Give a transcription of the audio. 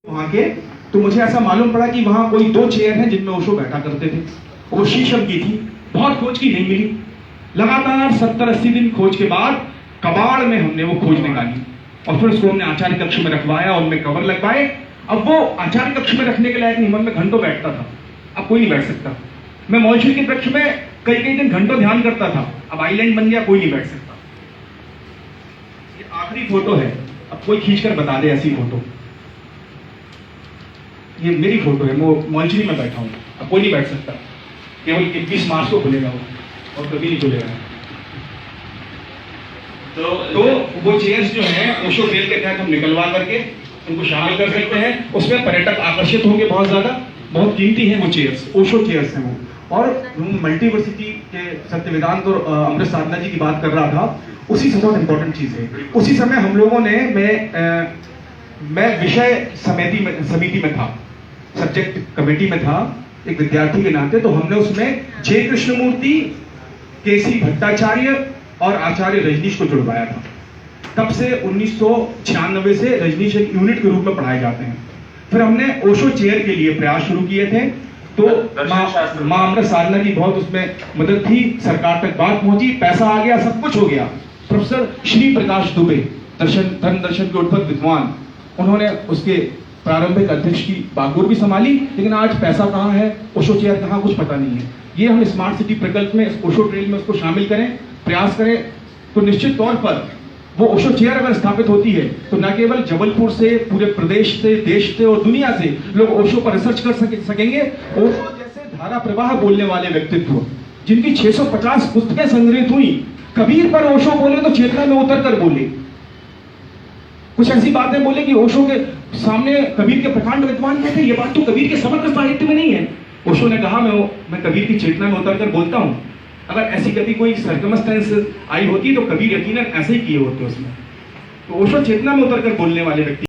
वहां के, तो मुझे ऐसा मालूम पड़ा कि वहां कोई 2 चेयर हैं जिनमें ओशो बैठा करते थे। वो शीशम की थी, बहुत खोज की, नहीं मिली। लगातार 70-80 दिन खोज के बाद कबाड़ में हमने वो खोज निकाली और फिर उसको हमने आचार्य कक्ष में रखवाया और उनमें कवर लगवाए। अब वो आचार्य कक्ष में रखने के लायक नहीं, मन में घंटों बैठता था, अब कोई नहीं बैठ सकता। मैं मौलवी के वृक्ष में कई दिन घंटों ध्यान करता था, अब आइलैंड बन गया, कोई नहीं बैठ सकता। ये आखिरी फोटो है, अब कोई खींचकर बता दे ऐसी फोटो। ये मेरी फोटो है, वो मौलवी में बैठा हूं, अब कोई नहीं बैठ सकता, केवल 21 मार्च को खुलेगा वो और कभी नहीं खुलेगा। तो वो चेयर्स जो हैं ओशो ट्रेल के तहत हम निकलवा करके उनको शामिल कर सकते हैं, उसमें पर्यटक आकर्षित होंगे बहुत ज्यादा। बहुत कीमती हैं वो चेयर्स, ओशो चेयर्स हैं वो। और मल्टीवर्सिटी के सत्य वेदांत और अमृत साधना जी की बात कर रहा था, उसी से बहुत इंपॉर्टेंट चीज है। उसी समय हम लोगों ने मैं विषय समिति में था, सब्जेक्ट कमेटी में था एक विद्यार्थी के नाते। तो हमने उसमें जय कृष्णमूर्ति, केसी भट्टाचार्य और आचार्य रजनीश को जुड़वाया था। तब से 1996 से रजनीश एक यूनिट के रूप में पढ़ाए जाते हैं। फिर हमने ओशो चेयर के लिए प्रयास शुरू किए थे, तो मां अमृत साधना की बहुत उसमें मदद थी, सरकार तक बात पहुंची, पैसा आ गया, सब कुछ हो गया। प्रोफेसर श्री प्रकाश दुबे, धर्म दर्शन के उद्भव विद्वान, उन्होंने उसके प्रारंभिक अध्यक्ष की बागडोर भी संभाली, लेकिन आज पैसा कहाँ है, ओशो चेयर कहाँ, कुछ पता नहीं है। ये हम स्मार्ट सिटी प्रकल्प में, ओशो ट्रेल में उसको शामिल करें, प्रयास करें, तो निश्चित तौर पर वो ओशो चेयर अगर स्थापित होती है तो न केवल जबलपुर से, पूरे प्रदेश से, देश से और दुनिया से लोग ओशो पर रिसर्च कर सकेंगे। ओशो जैसे धारा प्रवाह बोलने वाले व्यक्तित्व, जिनकी 650 पुस्तकें संग्रहित हुई, कबीर पर ओशो बोले तो चेतना में उतर कर बोले, कुछ ऐसी बातें बोले कि ओशो के सामने कबीर के प्रकांड विद्वान कहते, ये बात तो कबीर के समग्र साहित्य में नहीं है। ओशो ने कहा मैं कबीर की चेतना में उतरकर बोलता हूं। अगर ऐसी कभी कोई सर्कमस्टेंस आई होती तो कबीर यकीनन ऐसे ही किए होते उसमें। तो ओशो चेतना में उतरकर बोलने वाले व्यक्ति